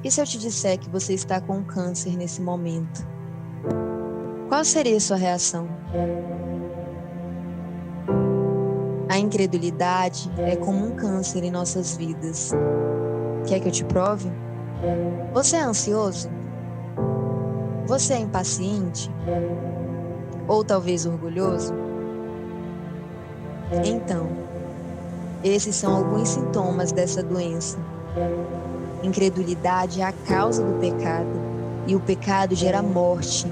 E se eu te disser que você está com câncer nesse momento? Qual seria a sua reação? A incredulidade é como um câncer em nossas vidas. Quer que eu te prove? Você é ansioso? Você é impaciente? Ou talvez orgulhoso? Então, esses são alguns sintomas dessa doença. Incredulidade é a causa do pecado, e o pecado gera morte.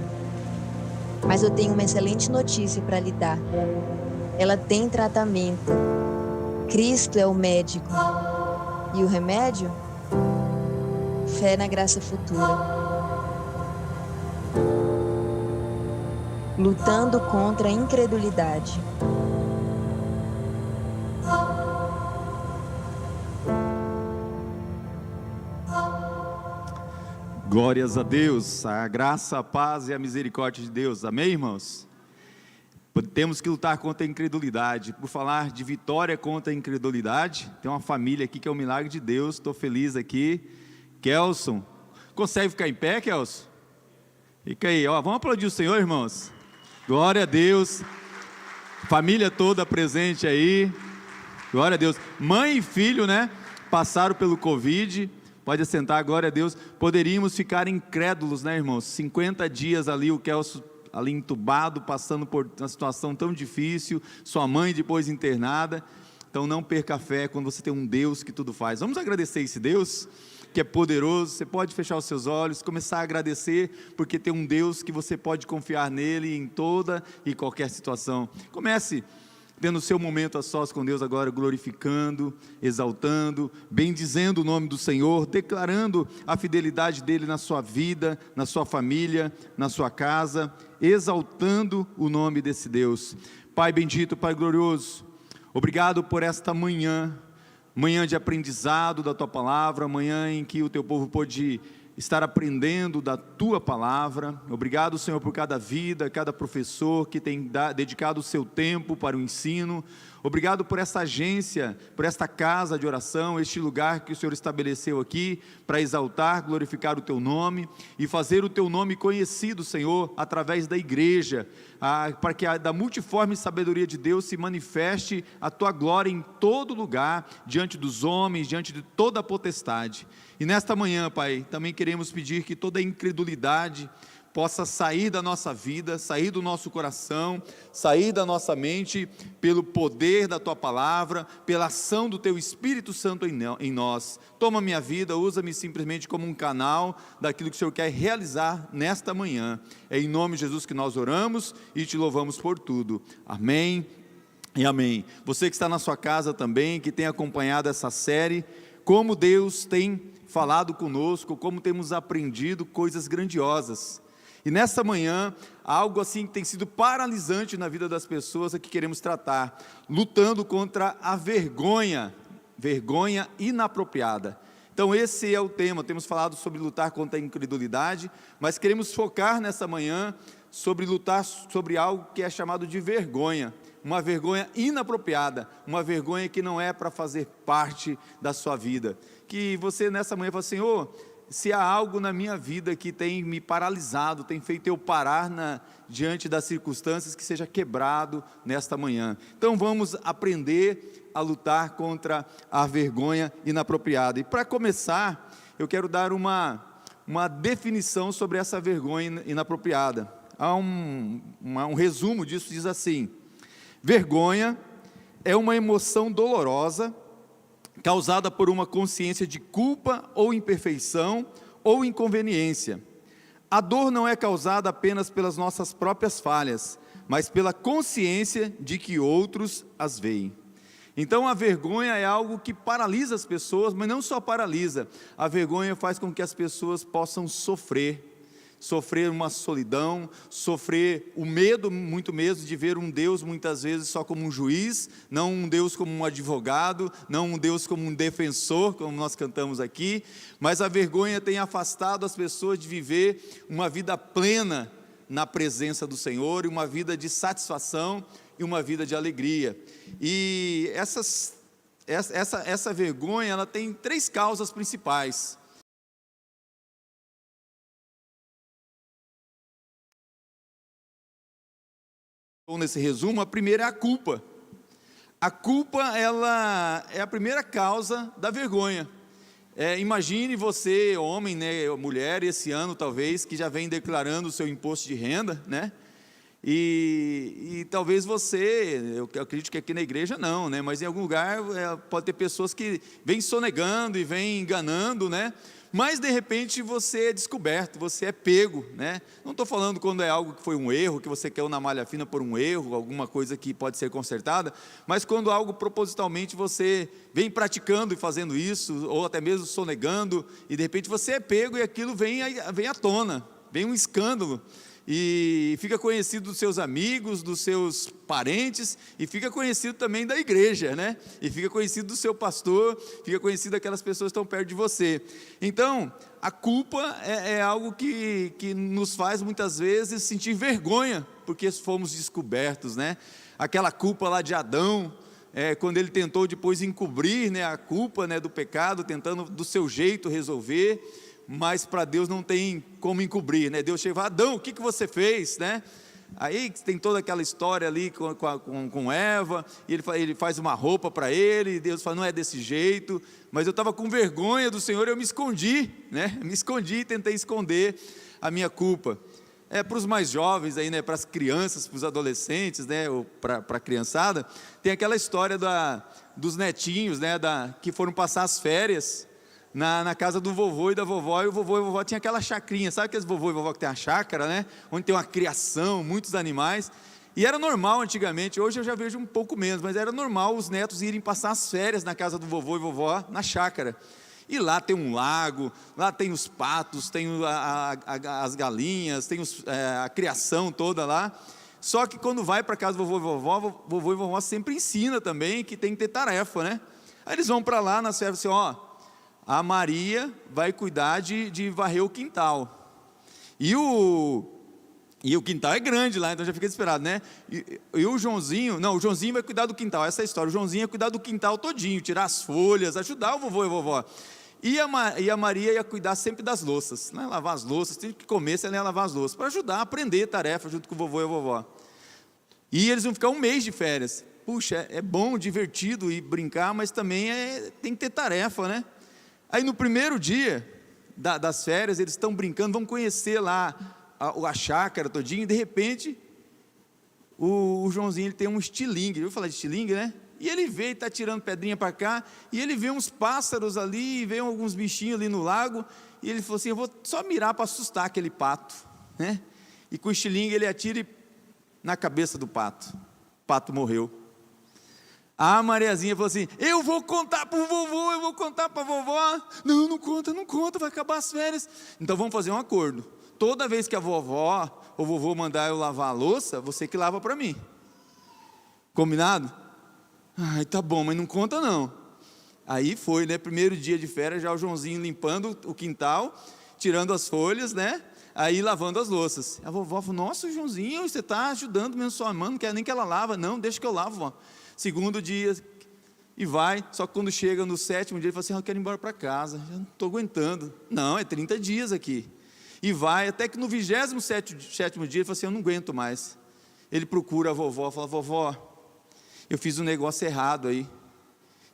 Mas eu tenho uma excelente notícia para lhe dar. Ela tem tratamento. Cristo é o médico. E o remédio? Fé na graça futura. Lutando contra a incredulidade. Glórias a Deus, a graça, a paz e a misericórdia de Deus, amém, irmãos? Temos que lutar contra a incredulidade. Por falar de vitória contra a incredulidade, tem uma família aqui que é um milagre de Deus, estou feliz aqui. Kelson, consegue ficar em pé, Kelson? Fica aí, ó, vamos aplaudir o Senhor, irmãos? Glória a Deus, família toda presente aí, glória a Deus. Mãe e filho, né, passaram pelo Covid. Pode assentar, glória a Deus. Poderíamos ficar incrédulos, né, irmãos? 50 dias ali, o Kelso ali entubado, passando por uma situação tão difícil, sua mãe depois internada. Então não perca a fé quando você tem um Deus que tudo faz. Vamos agradecer esse Deus que é poderoso. Você pode fechar os seus olhos, começar a agradecer, porque tem um Deus que você pode confiar nele em toda e qualquer situação. Comece tendo o seu momento a sós com Deus agora, glorificando, exaltando, bendizendo o nome do Senhor, declarando a fidelidade dEle na sua vida, na sua família, na sua casa, exaltando o nome desse Deus. Pai bendito, Pai glorioso, obrigado por esta manhã de aprendizado da Tua Palavra, manhã em que o Teu povo pôde estar aprendendo da Tua Palavra. Obrigado, Senhor, por cada vida, cada professor que tem dedicado o seu tempo para o ensino. Obrigado por essa agência, por esta casa de oração, este lugar que o Senhor estabeleceu aqui, para exaltar, glorificar o Teu nome, e fazer o Teu nome conhecido, Senhor, através da igreja, para que da multiforme sabedoria de Deus se manifeste a Tua glória em todo lugar, diante dos homens, diante de toda a potestade. E nesta manhã, Pai, também queremos pedir que toda incredulidade possa sair da nossa vida, sair do nosso coração, sair da nossa mente, pelo poder da Tua Palavra, pela ação do Teu Espírito Santo em nós. Toma minha vida, usa-me simplesmente como um canal daquilo que o Senhor quer realizar nesta manhã. É em nome de Jesus que nós oramos e Te louvamos por tudo. Amém e amém. Você que está na sua casa também, que tem acompanhado essa série, como Deus tem falado conosco, como temos aprendido coisas grandiosas. E nessa manhã, algo assim que tem sido paralisante na vida das pessoas é que queremos tratar, lutando contra a vergonha inapropriada. Então esse é o tema. Temos falado sobre lutar contra a incredulidade, mas queremos focar nessa manhã sobre lutar sobre algo que é chamado de vergonha, uma vergonha inapropriada, uma vergonha que não é para fazer parte da sua vida. Que você nessa manhã fala: Senhor, se há algo na minha vida que tem me paralisado, tem feito eu parar diante das circunstâncias, que seja quebrado nesta manhã. Então vamos aprender a lutar contra a vergonha inapropriada. E para começar, eu quero dar uma definição sobre essa vergonha inapropriada. Há um resumo disso, diz assim: vergonha é uma emoção dolorosa, causada por uma consciência de culpa ou imperfeição ou inconveniência. A dor não é causada apenas pelas nossas próprias falhas, mas pela consciência de que outros as veem. Então a vergonha é algo que paralisa as pessoas, mas não só paralisa, a vergonha faz com que as pessoas possam sofrer uma solidão, sofrer o medo, muito medo de ver um Deus muitas vezes só como um juiz, não um Deus como um advogado, não um Deus como um defensor, como nós cantamos aqui, mas a vergonha tem afastado as pessoas de viver uma vida plena na presença do Senhor, e uma vida de satisfação e uma vida de alegria. E essa vergonha, ela tem 3 causas principais. Bom, nesse resumo, a primeira é a culpa. A culpa, ela é a primeira causa da vergonha. Imagine você, homem, né, mulher, esse ano talvez, que já vem declarando o seu imposto de renda, né? E talvez você, eu acredito que aqui na igreja não, né? Mas em algum lugar pode ter pessoas que vêm sonegando e vêm enganando, né? Mas de repente você é descoberto, você é pego, né? Não estou falando quando é algo que foi um erro, que você caiu na malha fina por um erro, alguma coisa que pode ser consertada, mas quando algo propositalmente você vem praticando e fazendo isso, ou até mesmo sonegando, e de repente você é pego e aquilo vem à tona, vem um escândalo. E fica conhecido dos seus amigos, dos seus parentes, e fica conhecido também da igreja, né? E fica conhecido do seu pastor, fica conhecido daquelas pessoas que estão perto de você. Então, a culpa é algo que nos faz muitas vezes sentir vergonha, porque fomos descobertos, né? Aquela culpa lá de Adão, quando ele tentou depois encobrir, né, a culpa, né, do pecado, tentando do seu jeito resolver, mas para Deus não tem como encobrir, né? Deus chega e fala: Adão, o que você fez, né? Aí tem toda aquela história ali com Eva, e ele faz uma roupa para ele, e Deus fala: não é desse jeito, mas eu estava com vergonha do Senhor, eu me escondi, né? Me escondi e tentei esconder a minha culpa. Para os mais jovens aí, né? Para as crianças, para os adolescentes, né? Ou para a criançada, tem aquela história dos netinhos, né? Que foram passar as férias na casa do vovô e da vovó, e o vovô e a vovó tinha aquela chacrinha, sabe aqueles vovô e vovó que tem a chácara, né? Onde tem uma criação, muitos animais, e era normal antigamente, hoje eu já vejo um pouco menos, mas era normal os netos irem passar as férias na casa do vovô e vovó, na chácara, e lá tem um lago, lá tem os patos, tem as galinhas, tem a criação toda lá. Só que quando vai para a casa do vovô e vovó sempre ensina também que tem que ter tarefa, né? Aí eles vão para lá nas férias assim: a Maria vai cuidar de varrer o quintal. E o quintal é grande lá, então já fica desesperado, né? E o Joãozinho vai cuidar do quintal, essa é a história. O Joãozinho ia cuidar do quintal todinho, tirar as folhas, ajudar o vovô e a vovó. E a Maria ia cuidar sempre das louças, né? Lavar as louças, tinha que comer, ela ia lavar as louças, para ajudar a aprender a tarefa junto com o vovô e a vovó. E eles vão ficar um mês de férias. Puxa, é bom, divertido e brincar, mas também tem que ter tarefa, né? Aí no primeiro dia das férias, eles estão brincando, vão conhecer lá a chácara todinha, e de repente, o Joãozinho ele tem um estilingue, eu vou falar de estilingue, né? E ele vê, está tirando pedrinha para cá, e ele vê uns pássaros ali, vê alguns bichinhos ali no lago, e ele falou assim: eu vou só mirar para assustar aquele pato, né? E com o estilingue ele atira na cabeça do pato, o pato morreu. A Mariazinha falou assim: eu vou contar para o vovô, eu vou contar para a vovó. Não conta, vai acabar as férias. Então vamos fazer um acordo: toda vez que a vovó ou o vovô mandar eu lavar a louça, você que lava para mim. Combinado? Ai, tá bom, mas não conta não. Aí foi, né? Primeiro dia de férias, já o Joãozinho limpando o quintal, tirando as folhas, né? Aí lavando as louças. A vovó falou: nossa, Joãozinho, você está ajudando mesmo sua mãe, não quer nem que ela lava. Não, deixa que eu lavo, vó. Segundo dia, e vai, só que quando chega no 7º dia, ele fala assim: eu quero ir embora para casa, já não estou aguentando. Não, é 30 dias aqui. E vai, até que no 27º dia, ele fala assim: eu não aguento mais. Ele procura a vovó, fala: vovó, eu fiz um negócio errado aí,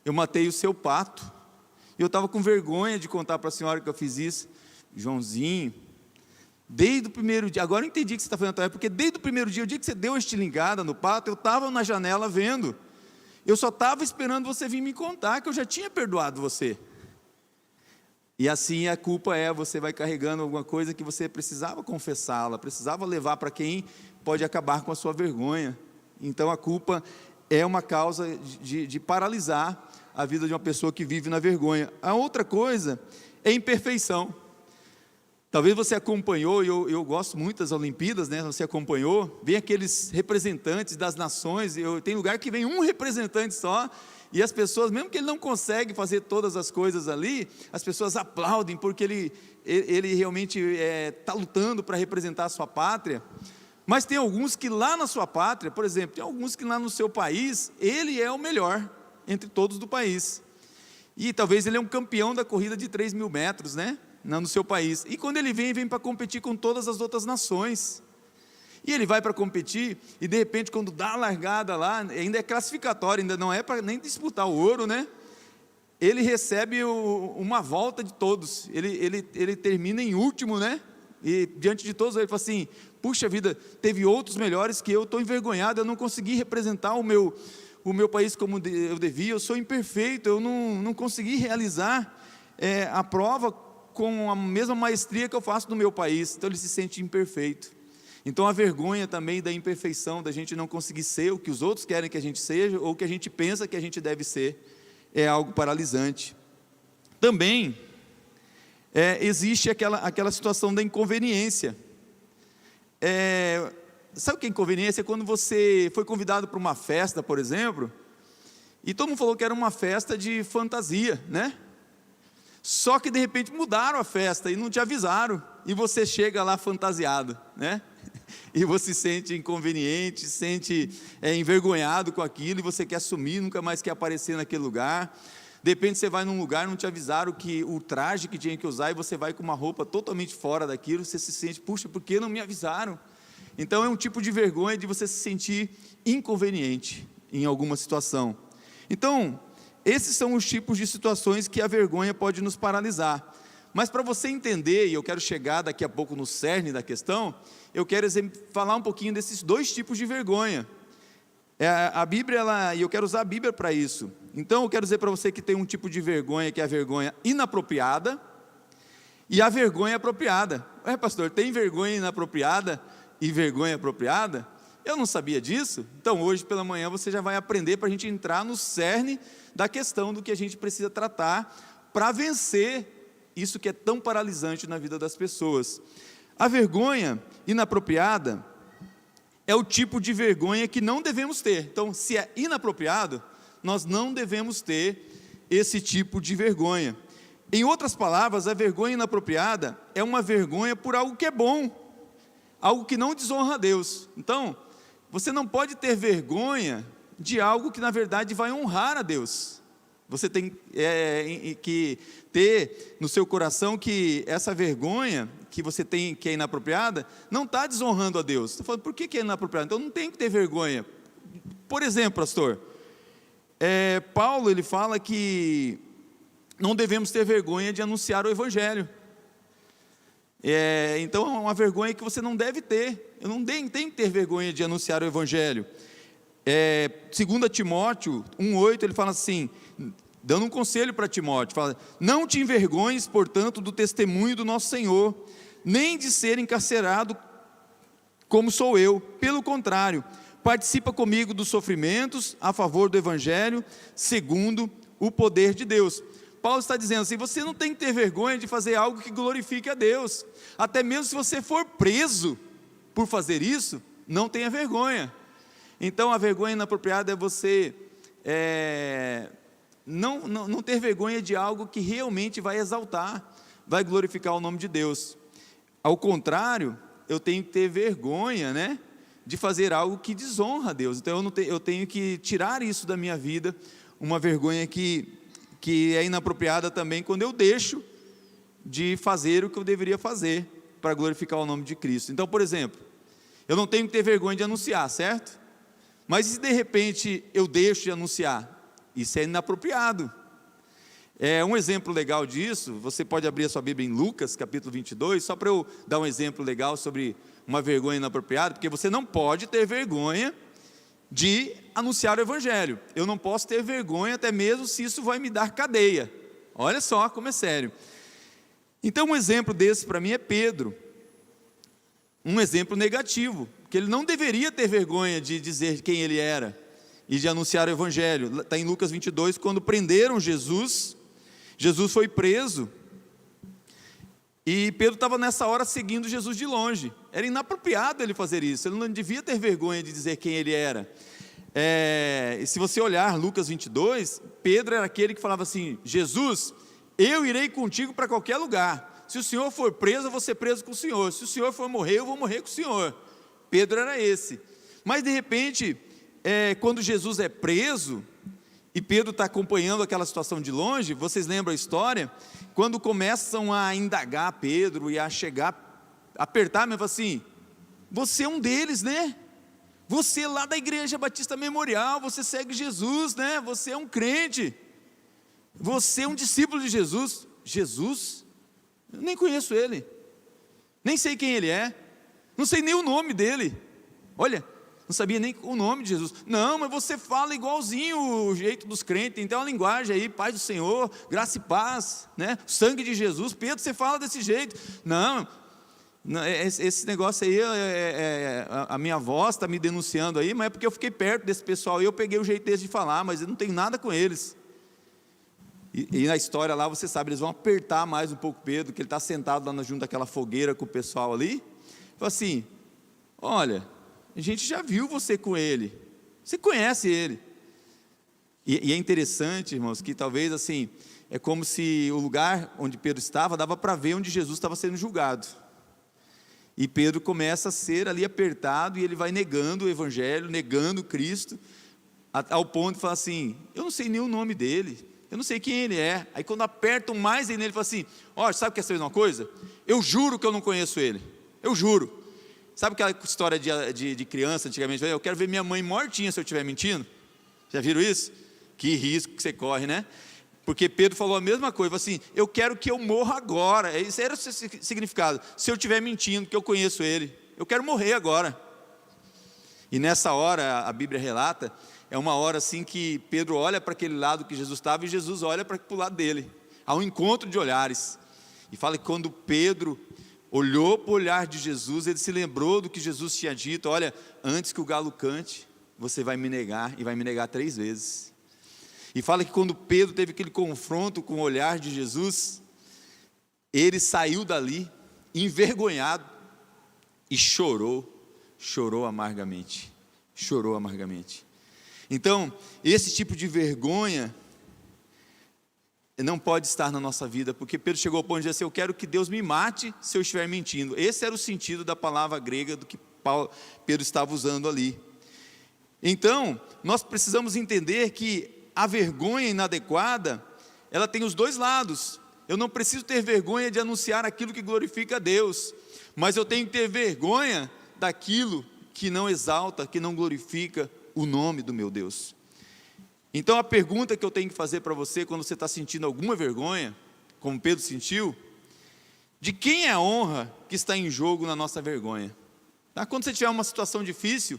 eu matei o seu pato, e eu estava com vergonha de contar para a senhora que eu fiz isso. Joãozinho, desde o primeiro dia, agora eu entendi que você está fazendo a tarefa, porque desde o primeiro dia, o dia que você deu a estilingada no pato, eu estava na janela vendo. Eu só estava esperando você vir me contar que eu já tinha perdoado você. E assim a culpa você vai carregando alguma coisa que você precisava confessá-la, precisava levar para quem pode acabar com a sua vergonha. Então a culpa é uma causa de paralisar a vida de uma pessoa que vive na vergonha. A outra coisa é imperfeição. Talvez você acompanhou, e eu gosto muito das Olimpíadas, né? Você acompanhou, vem aqueles representantes das nações, tem lugar que vem um representante só, e as pessoas, mesmo que ele não consegue fazer todas as coisas ali, as pessoas aplaudem, porque ele realmente está lutando para representar a sua pátria. Mas tem alguns que lá na sua pátria, por exemplo, tem alguns que lá no seu país, ele é o melhor entre todos do país. E talvez ele é um campeão da corrida de 3.000 metros, né? No seu país. E quando ele vem para competir com todas as outras nações. E ele vai para competir, e de repente quando dá a largada lá, ainda é classificatório, ainda não é para nem disputar o ouro, né? Ele recebe uma volta de todos, ele termina em último, né? E diante de todos ele fala assim, puxa vida, teve outros melhores que eu estou envergonhado, eu não consegui representar o meu país como eu devia, eu sou imperfeito, eu não consegui realizar a prova com a mesma maestria que eu faço no meu país, então ele se sente imperfeito. Então a vergonha também da imperfeição, da gente não conseguir ser o que os outros querem que a gente seja, ou o que a gente pensa que a gente deve ser, é algo paralisante. Também existe aquela situação da inconveniência. Sabe o que é inconveniência? É quando você foi convidado para uma festa, por exemplo, e todo mundo falou que era uma festa de fantasia, né? Só que de repente mudaram a festa e não te avisaram, e você chega lá fantasiado, né? E você se sente inconveniente, se sente envergonhado com aquilo, e você quer sumir, nunca mais quer aparecer naquele lugar. De repente você vai num lugar, não te avisaram que o traje que tinha que usar, e você vai com uma roupa totalmente fora daquilo, você se sente, puxa, por que não me avisaram? Então é um tipo de vergonha de você se sentir inconveniente em alguma situação. Então, esses são os tipos de situações que a vergonha pode nos paralisar. Mas para você entender, e eu quero chegar daqui a pouco no cerne da questão, eu quero falar um pouquinho desses dois tipos de vergonha. A Bíblia, e eu quero usar a Bíblia para isso. Então eu quero dizer para você que tem um tipo de vergonha, que é a vergonha inapropriada, e a vergonha apropriada. Pastor, tem vergonha inapropriada e vergonha apropriada? Eu não sabia disso. Então hoje pela manhã você já vai aprender, para a gente entrar no cerne da questão do que a gente precisa tratar para vencer isso que é tão paralisante na vida das pessoas. A vergonha inapropriada é o tipo de vergonha que não devemos ter. Então, se é inapropriado, nós não devemos ter esse tipo de vergonha. Em outras palavras, a vergonha inapropriada é uma vergonha por algo que é bom, algo que não desonra a Deus. Então, você não pode ter vergonha de algo que na verdade vai honrar a Deus. Você tem que ter no seu coração que essa vergonha que você tem, que é inapropriada, não está desonrando a Deus. Você está falando, por que é inapropriado? Então não tem que ter vergonha. Por exemplo, pastor, Paulo ele fala que não devemos ter vergonha de anunciar o Evangelho. Então é uma vergonha que você não deve ter. Eu não tenho que ter vergonha de anunciar o Evangelho. 2 Timóteo 1,8, ele fala assim, dando um conselho para Timóteo, fala, não te envergonhes, portanto, do testemunho do nosso Senhor, nem de ser encarcerado como sou eu, pelo contrário, participa comigo dos sofrimentos a favor do Evangelho, segundo o poder de Deus. Paulo está dizendo assim, você não tem que ter vergonha de fazer algo que glorifique a Deus, até mesmo se você for preso por fazer isso, não tenha vergonha. Então a vergonha inapropriada é você não ter vergonha de algo que realmente vai exaltar, vai glorificar o nome de Deus. Ao contrário, eu tenho que ter vergonha, né, de fazer algo que desonra a Deus. Então eu tenho que tirar isso da minha vida, uma vergonha que é inapropriada também, quando eu deixo de fazer o que eu deveria fazer para glorificar o nome de Cristo. Então, por exemplo, eu não tenho que ter vergonha de anunciar, certo? Mas se de repente eu deixo de anunciar, isso é inapropriado. Um exemplo legal disso, você pode abrir a sua Bíblia em Lucas, capítulo 22, só para eu dar um exemplo legal sobre uma vergonha inapropriada, porque você não pode ter vergonha de anunciar o Evangelho. Eu não posso ter vergonha, até mesmo se isso vai me dar cadeia. Olha só como é sério. Então um exemplo desse para mim é Pedro. Um exemplo negativo, que ele não deveria ter vergonha de dizer quem ele era e de anunciar o Evangelho. Está em Lucas 22, quando prenderam Jesus, Jesus foi preso, e Pedro estava nessa hora seguindo Jesus de longe. Era inapropriado ele fazer isso, ele não devia ter vergonha de dizer quem ele era. E se você olhar Lucas 22, Pedro era aquele que falava assim, Jesus, eu irei contigo para qualquer lugar, se o Senhor for preso, eu vou ser preso com o Senhor, se o Senhor for morrer, eu vou morrer com o Senhor. Pedro era esse. Mas de repente, quando Jesus é preso, e Pedro está acompanhando aquela situação de longe, vocês lembram a história? Quando começam a indagar Pedro e a chegar, apertar mesmo assim, você é um deles, né? Você lá da Igreja Batista Memorial, você segue Jesus, né? Você é um crente, você é um discípulo de Jesus. Jesus? Eu nem conheço ele, nem sei quem ele é, não sei nem o nome dele. Olha, não sabia nem o nome de Jesus. Não, mas você fala igualzinho o jeito dos crentes, tem uma linguagem aí, paz do Senhor, graça e paz, né? Sangue de Jesus. Pedro, você fala desse jeito. Não, esse negócio aí, a minha voz está me denunciando aí, mas é porque eu fiquei perto desse pessoal e eu peguei o jeito deles de falar, mas eu não tenho nada com eles. E na história lá, você sabe, eles vão apertar mais um pouco Pedro, que ele está sentado lá junto daquela fogueira com o pessoal ali. Fala assim: olha, a gente já viu você com ele, você conhece ele. E é interessante, irmãos, que talvez assim, é como se o lugar onde Pedro estava, dava para ver onde Jesus estava sendo julgado. E Pedro começa a ser ali apertado, e ele vai negando o Evangelho, negando Cristo, ao ponto de falar assim: eu não sei nem o nome dele, eu não sei quem ele é. Aí quando apertam mais ele fala assim: ó, sabe o que é uma coisa? Eu juro que eu não conheço ele, eu juro. Sabe aquela história de criança antigamente? Eu quero ver minha mãe mortinha se eu estiver mentindo. Já viram isso? Que risco que você corre, né? Porque Pedro falou a mesma coisa, falou assim: eu quero que eu morra agora. Esse era o significado. Se eu estiver mentindo, que eu conheço ele, eu quero morrer agora. E nessa hora, a Bíblia relata, é uma hora assim que Pedro olha para aquele lado que Jesus estava, e Jesus olha para o lado dele. Há um encontro de olhares. E fala que quando Pedro olhou para o olhar de Jesus, ele se lembrou do que Jesus tinha dito: olha, antes que o galo cante, você vai me negar, e vai me negar 3 vezes. E fala que quando Pedro teve aquele confronto com o olhar de Jesus, ele saiu dali envergonhado e chorou amargamente. Chorou amargamente. Então, esse tipo de vergonha não pode estar na nossa vida, porque Pedro chegou ao ponto de dizer assim: eu quero que Deus me mate se eu estiver mentindo. Esse era o sentido da palavra grega do que Pedro estava usando ali. Então, nós precisamos entender que a vergonha inadequada, ela tem os 2 lados. Eu não preciso ter vergonha de anunciar aquilo que glorifica a Deus, mas eu tenho que ter vergonha daquilo que não exalta, que não glorifica o nome do meu Deus. Então a pergunta que eu tenho que fazer para você, quando você está sentindo alguma vergonha, como Pedro sentiu: de quem é a honra que está em jogo na nossa vergonha? Tá? Quando você tiver uma situação difícil,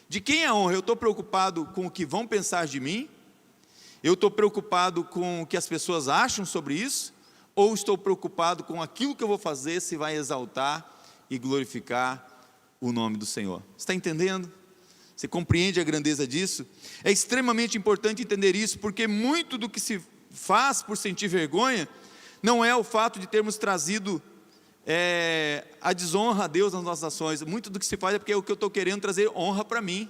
de quem é a honra? Eu estou preocupado com o que vão pensar de mim? Eu estou preocupado com o que as pessoas acham sobre isso? Ou estou preocupado com aquilo que eu vou fazer, se vai exaltar e glorificar o nome do Senhor? Você está entendendo? Você compreende a grandeza disso? É extremamente importante entender isso, porque muito do que se faz por sentir vergonha, não é o fato de termos trazido a desonra a Deus nas nossas ações. Muito do que se faz é porque o que eu estou querendo trazer honra para mim.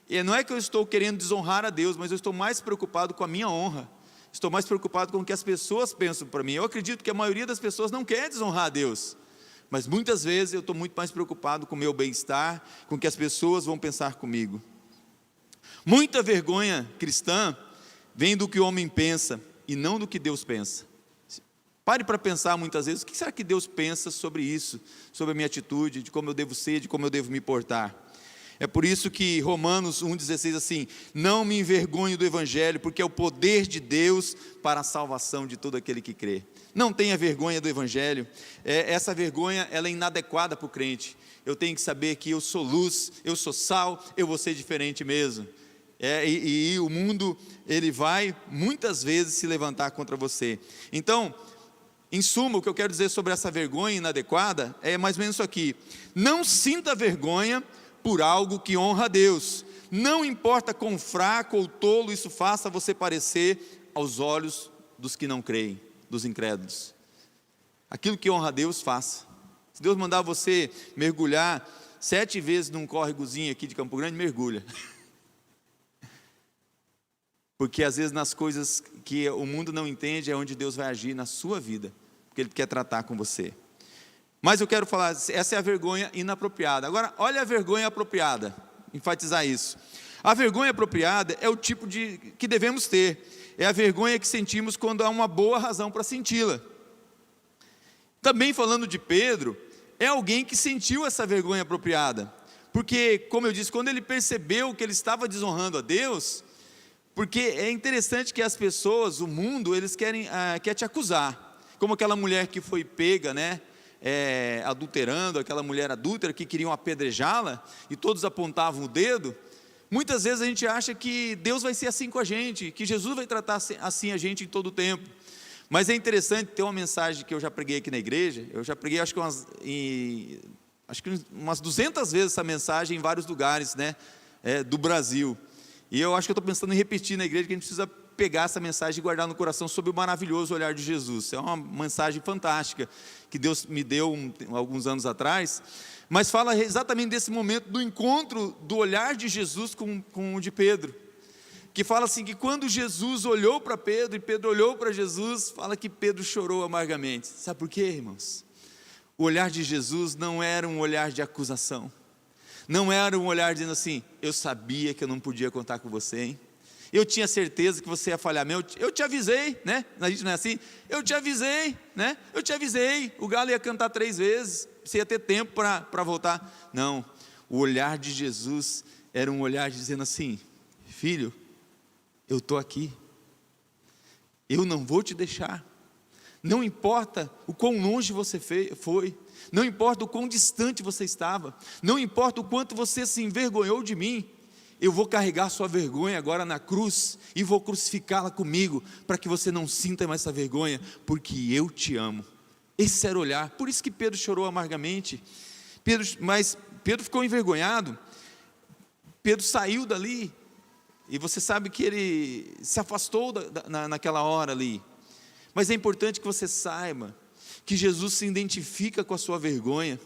E não é que eu estou querendo desonrar a Deus, mas eu estou mais preocupado com a minha honra. Estou mais preocupado com o que as pessoas pensam para mim. Eu acredito que a maioria das pessoas não quer desonrar a Deus, mas muitas vezes eu estou muito mais preocupado com o meu bem-estar, com o que as pessoas vão pensar comigo. Muita vergonha cristã vem do que o homem pensa e não do que Deus pensa. Pare para pensar muitas vezes: o que será que Deus pensa sobre isso, sobre a minha atitude, de como eu devo ser, de como eu devo me portar? É por isso que Romanos 1,16 assim: não me envergonho do Evangelho, porque é o poder de Deus para a salvação de todo aquele que crê. Não tenha vergonha do Evangelho. Essa vergonha, ela é inadequada para o crente. Eu tenho que saber que eu sou luz, eu sou sal, eu vou ser diferente mesmo. E o mundo, ele vai muitas vezes se levantar contra você. Então, em suma, o que eu quero dizer sobre essa vergonha inadequada é mais ou menos isso aqui: não sinta vergonha por algo que honra a Deus. Não importa quão fraco ou tolo isso faça você parecer aos olhos dos que não creem, dos incrédulos. Aquilo que honra a Deus, faça. Se Deus mandar você mergulhar 7 vezes num córregozinho aqui de Campo Grande, mergulha. Porque às vezes nas coisas que o mundo não entende é onde Deus vai agir na sua vida, porque Ele quer tratar com você. Mas eu quero falar, essa é a vergonha inapropriada. Agora, olha a vergonha apropriada, enfatizar isso. A vergonha apropriada é o tipo que devemos ter. É a vergonha que sentimos quando há uma boa razão para senti-la. Também falando de Pedro, é alguém que sentiu essa vergonha apropriada, porque, como eu disse, quando ele percebeu que ele estava desonrando a Deus, porque é interessante que as pessoas, o mundo, eles quer te acusar, como aquela mulher que foi pega, né, adulterando, aquela mulher adúltera que queriam apedrejá-la, e todos apontavam o dedo. Muitas vezes a gente acha que Deus vai ser assim com a gente, que Jesus vai tratar assim a gente em todo o tempo. Mas é interessante, ter uma mensagem que eu já preguei aqui na igreja, eu já preguei acho que umas 200 vezes essa mensagem em vários lugares, né, do Brasil. E eu acho que eu estou pensando em repetir na igreja, que a gente precisa pegar essa mensagem e guardar no coração sobre o maravilhoso olhar de Jesus. É uma mensagem fantástica que Deus me deu alguns anos atrás, mas fala exatamente desse momento do encontro do olhar de Jesus com o de Pedro, que fala assim, que quando Jesus olhou para Pedro e Pedro olhou para Jesus, fala que Pedro chorou amargamente. Sabe por quê, irmãos? O olhar de Jesus não era um olhar de acusação, não era um olhar dizendo assim, eu sabia que eu não podia contar com você, hein? Eu tinha certeza que você ia falhar mesmo, eu te avisei, né? A gente não é assim, eu te avisei, né? Eu te avisei, o galo ia cantar 3 vezes, você ia ter tempo para voltar. Não, o olhar de Jesus era um olhar dizendo assim, filho, eu estou aqui, eu não vou te deixar, não importa o quão longe você foi, não importa o quão distante você estava, não importa o quanto você se envergonhou de mim, eu vou carregar sua vergonha agora na cruz, e vou crucificá-la comigo, para que você não sinta mais essa vergonha, porque eu te amo. Esse era o olhar, por isso que Pedro chorou amargamente. Mas Pedro ficou envergonhado, Pedro saiu dali, e você sabe que ele se afastou naquela hora ali. Mas é importante que você saiba que Jesus se identifica com a sua vergonha,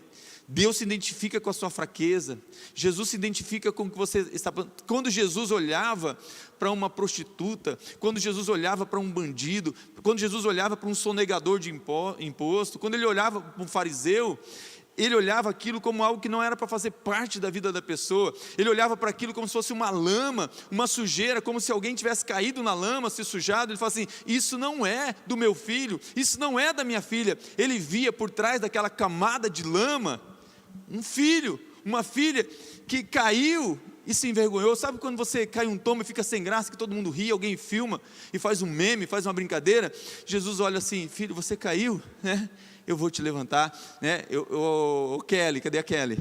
Deus se identifica com a sua fraqueza, Jesus se identifica com o que você está. Quando Jesus olhava para uma prostituta, quando Jesus olhava para um bandido, quando Jesus olhava para um sonegador de imposto, quando ele olhava para um fariseu, ele olhava aquilo como algo que não era para fazer parte da vida da pessoa, ele olhava para aquilo como se fosse uma lama, uma sujeira, como se alguém tivesse caído na lama, se sujado. Ele falava assim, isso não é do meu filho, isso não é da minha filha. Ele via por trás daquela camada de lama, um filho, uma filha que caiu e se envergonhou. Sabe quando você cai um tombo e fica sem graça, que todo mundo ri, alguém filma e faz um meme, faz uma brincadeira? Jesus olha assim, filho, você caiu, né? Eu vou te levantar, né? Kelly, cadê a Kelly?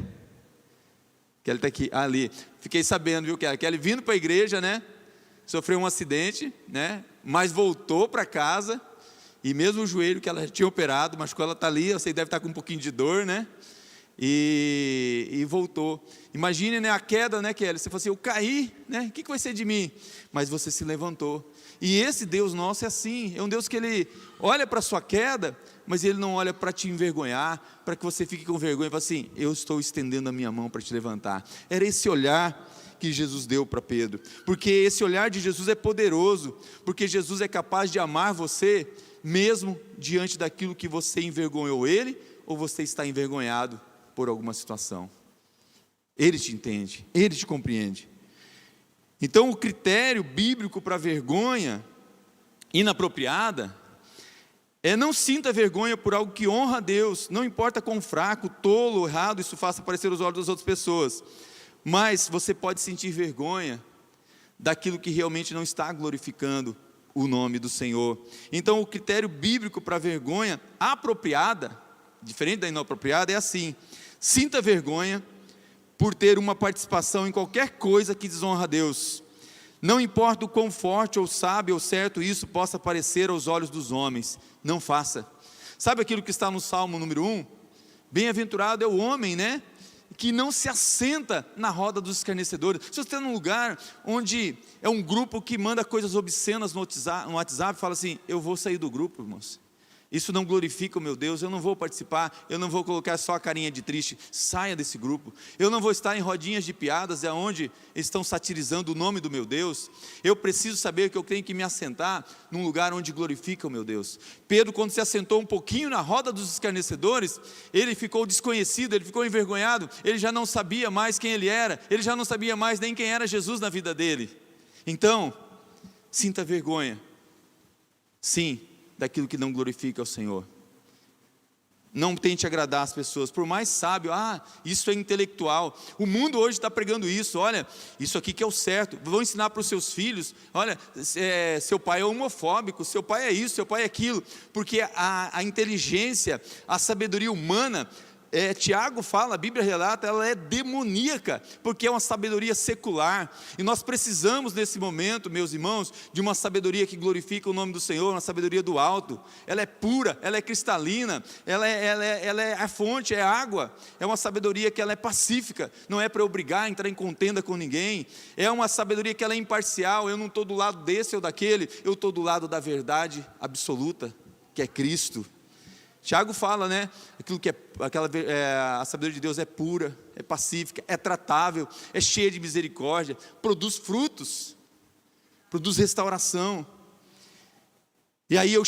Kelly está aqui, ali. Fiquei sabendo, viu, Kelly? Kelly vindo para a igreja, né? Sofreu um acidente, né? Mas voltou para casa, e mesmo o joelho que ela tinha operado, machucou, ela está ali, você deve estar com um pouquinho de dor, né? E voltou. Imagine, né, a queda, né, Kelly? Você falou assim, eu caí, né? O que vai ser de mim? Mas você se levantou. E esse Deus nosso é assim, é um Deus que Ele olha para a sua queda, mas Ele não olha para te envergonhar, para que você fique com vergonha e fala assim, eu estou estendendo a minha mão para te levantar. Era esse olhar que Jesus deu para Pedro, porque esse olhar de Jesus é poderoso, porque Jesus é capaz de amar você, mesmo diante daquilo que você envergonhou Ele, ou você está envergonhado por alguma situação. Ele te entende, Ele te compreende. Então o critério bíblico para vergonha inapropriada não sinta vergonha por algo que honra a Deus, não importa quão fraco, tolo, errado isso faça parecer aos olhos das outras pessoas, mas você pode sentir vergonha daquilo que realmente não está glorificando o nome do Senhor. Então o critério bíblico para vergonha apropriada, diferente da inapropriada, é assim: sinta vergonha por ter uma participação em qualquer coisa que desonra a Deus, não importa o quão forte ou sábio ou certo isso possa parecer aos olhos dos homens, não faça. Sabe aquilo que está no Salmo número 1? Bem-aventurado é o homem, né, que não se assenta na roda dos escarnecedores. Se você está num lugar onde é um grupo que manda coisas obscenas no WhatsApp, fala assim, eu vou sair do grupo, irmãos. Isso não glorifica o meu Deus, eu não vou participar, eu não vou colocar só a carinha de triste, saia desse grupo. Eu não vou estar em rodinhas de piadas, onde estão satirizando o nome do meu Deus. Eu preciso saber que eu tenho que me assentar num lugar onde glorifica o meu Deus. Pedro, quando se assentou um pouquinho na roda dos escarnecedores, ele ficou desconhecido, ele ficou envergonhado, ele já não sabia mais quem ele era, ele já não sabia mais nem quem era Jesus na vida dele. Então, sinta vergonha, sim, daquilo que não glorifica ao Senhor. Não tente agradar as pessoas, por mais sábio, isso é intelectual. O mundo hoje está pregando isso, olha, isso aqui que é o certo. Vão ensinar para os seus filhos, olha, seu pai é homofóbico, seu pai é isso, seu pai é aquilo. Porque a inteligência, a sabedoria humana, Tiago fala, a Bíblia relata, ela é demoníaca, porque é uma sabedoria secular, e nós precisamos nesse momento, meus irmãos, de uma sabedoria que glorifica o nome do Senhor, uma sabedoria do alto. Ela é pura, ela é cristalina, ela é a fonte, é água, é uma sabedoria que ela é pacífica, não é para obrigar a entrar em contenda com ninguém, é uma sabedoria que ela é imparcial, eu não estou do lado desse ou daquele, eu estou do lado da verdade absoluta, que é Cristo. Tiago fala, né, a sabedoria de Deus é pura, é pacífica, é tratável, é cheia de misericórdia, produz frutos, produz restauração. E aí eu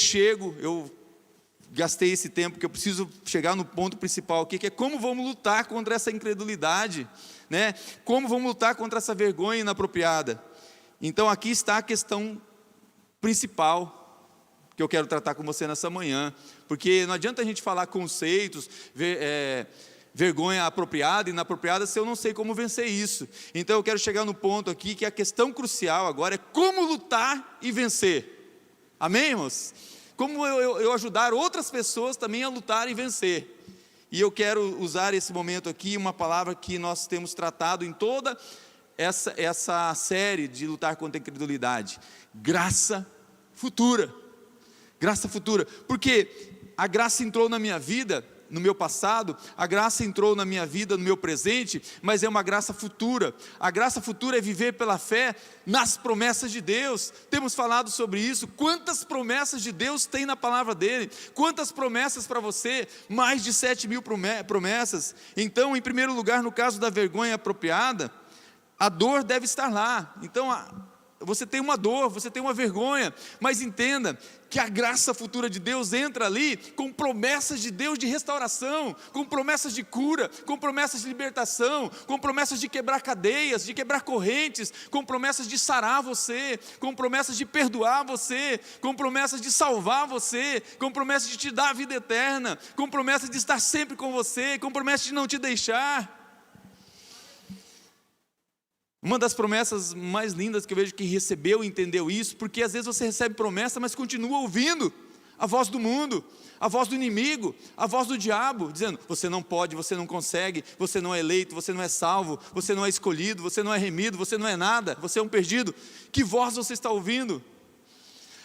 gastei esse tempo, que eu preciso chegar no ponto principal aqui, que é como vamos lutar contra essa incredulidade, né? Como vamos lutar contra essa vergonha inapropriada. Então aqui está a questão principal que eu quero tratar com você nessa manhã, porque não adianta a gente falar conceitos, vergonha apropriada e inapropriada, se eu não sei como vencer isso. Então eu quero chegar no ponto aqui, que a questão crucial agora é como lutar e vencer. Amém, irmãos? Como eu ajudar outras pessoas também a lutar e vencer. E eu quero usar esse momento aqui, uma palavra que nós temos tratado em toda essa série de lutar contra a incredulidade: graça futura. Graça futura, porque a graça entrou na minha vida, no meu passado, a graça entrou na minha vida, no meu presente, mas é uma graça futura. A graça futura é viver pela fé nas promessas de Deus. Temos falado sobre isso. Quantas promessas de Deus tem na palavra dele? Quantas promessas para você? Mais de 7.000 promessas. Então, em primeiro lugar, no caso da vergonha apropriada, a dor deve estar lá. Então, você tem uma dor, você tem uma vergonha, mas entenda que a graça futura de Deus entra ali com promessas de Deus de restauração, com promessas de cura, com promessas de libertação, com promessas de quebrar cadeias, de quebrar correntes, com promessas de sarar você, com promessas de perdoar você, com promessas de salvar você, com promessas de te dar a vida eterna, com promessas de estar sempre com você, com promessas de não te deixar. Uma das promessas mais lindas que eu vejo que recebeu e entendeu isso, porque às vezes você recebe promessa, mas continua ouvindo a voz do mundo, a voz do inimigo, a voz do diabo, dizendo: você não pode, você não consegue, você não é eleito, você não é salvo, você não é escolhido, você não é remido, você não é nada, você é um perdido. Que voz você está ouvindo?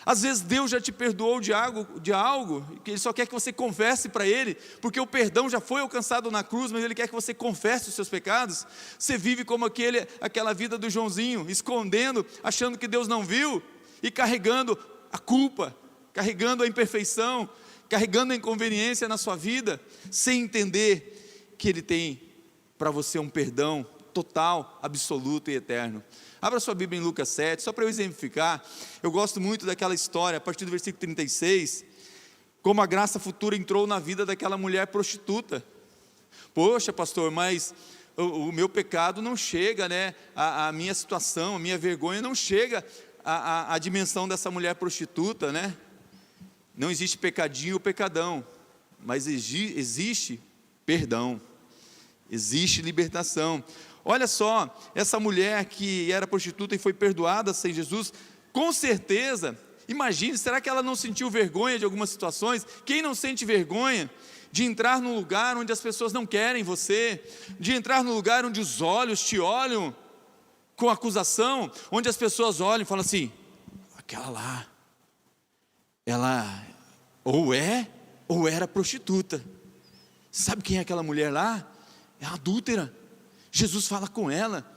Às vezes Deus já te perdoou de algo, que Ele só quer que você confesse para Ele, porque o perdão já foi alcançado na cruz, mas Ele quer que você confesse os seus pecados. Você vive como aquela vida do Joãozinho, escondendo, achando que Deus não viu, e carregando a culpa, carregando a imperfeição, carregando a inconveniência na sua vida, sem entender que Ele tem para você um perdão total, absoluto e eterno. Abra sua Bíblia em Lucas 7, só para eu exemplificar. Eu gosto muito daquela história, a partir do versículo 36, como a graça futura entrou na vida daquela mulher prostituta. Poxa, pastor, mas o meu pecado não chega, né? A minha situação, a minha vergonha não chega à dimensão dessa mulher prostituta, né? Não existe pecadinho ou pecadão, mas existe perdão, existe libertação. Olha só, essa mulher que era prostituta e foi perdoada sem Jesus, com certeza, imagine, será que ela não sentiu vergonha de algumas situações? Quem não sente vergonha de entrar num lugar onde as pessoas não querem você, de entrar num lugar onde os olhos te olham com acusação, onde as pessoas olham e falam assim: aquela lá, ela ou era prostituta. Sabe quem é aquela mulher lá? É adúltera. Jesus fala com ela: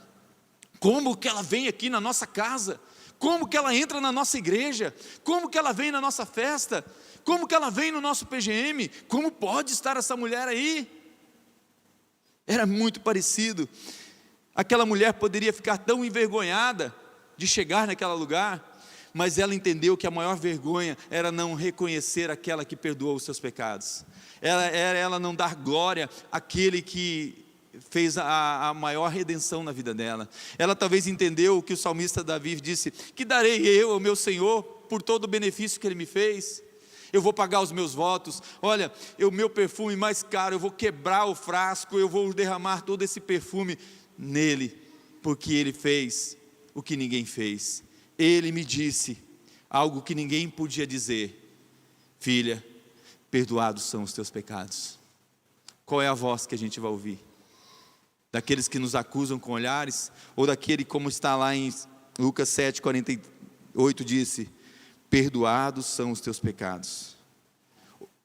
como que ela vem aqui na nossa casa? Como que ela entra na nossa igreja? Como que ela vem na nossa festa? Como que ela vem no nosso PGM? Como pode estar essa mulher aí? Era muito parecido. Aquela mulher poderia ficar tão envergonhada de chegar naquele lugar, mas ela entendeu que a maior vergonha era não reconhecer aquela que perdoou os seus pecados. Ela não dar glória àquele que fez a maior redenção na vida dela. Ela talvez entendeu o que o salmista Davi disse: que darei eu ao meu Senhor por todo o benefício que Ele me fez? Eu vou pagar os meus votos. Olha, o meu perfume mais caro, eu vou quebrar o frasco, eu vou derramar todo esse perfume nele, porque ele fez o que ninguém fez. Ele me disse algo que ninguém podia dizer: filha, perdoados são os teus pecados. Qual é a voz que a gente vai ouvir? Daqueles que nos acusam com olhares, ou daquele, como está lá em Lucas 7,48, disse: perdoados são os teus pecados.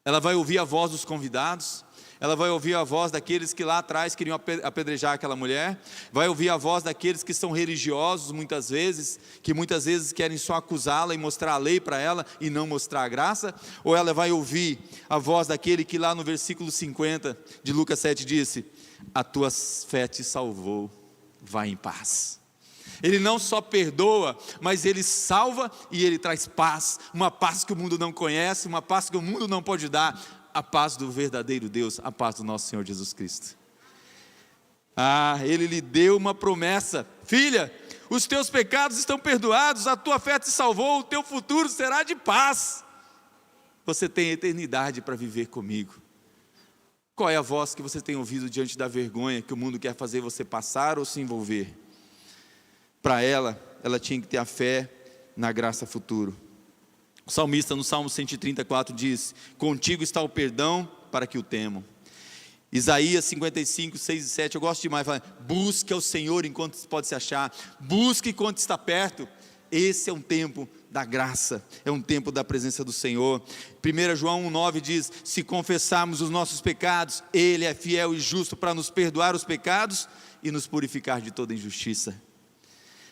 Ela vai ouvir a voz dos convidados, ela vai ouvir a voz daqueles que lá atrás queriam apedrejar aquela mulher, vai ouvir a voz daqueles que são religiosos muitas vezes, que muitas vezes querem só acusá-la e mostrar a lei para ela e não mostrar a graça, ou ela vai ouvir a voz daquele que lá no versículo 50 de Lucas 7 disse: a tua fé te salvou, vai em paz. Ele não só perdoa, mas ele salva e ele traz paz, uma paz que o mundo não conhece, uma paz que o mundo não pode dar, a paz do verdadeiro Deus, a paz do nosso Senhor Jesus Cristo. Ele lhe deu uma promessa: filha, os teus pecados estão perdoados, a tua fé te salvou, o teu futuro será de paz, você tem eternidade para viver comigo. Qual é a voz que você tem ouvido diante da vergonha que o mundo quer fazer você passar ou se envolver? Para ela tinha que ter a fé na graça futura. O salmista no Salmo 134 diz: contigo está o perdão para que o temam. Isaías 55, 6 e 7, eu gosto demais, fala: busque ao Senhor enquanto pode se achar, busque enquanto está perto. Esse é um tempo da graça, é um tempo da presença do Senhor. 1 João 1,9 diz: se confessarmos os nossos pecados, Ele é fiel e justo para nos perdoar os pecados e nos purificar de toda injustiça.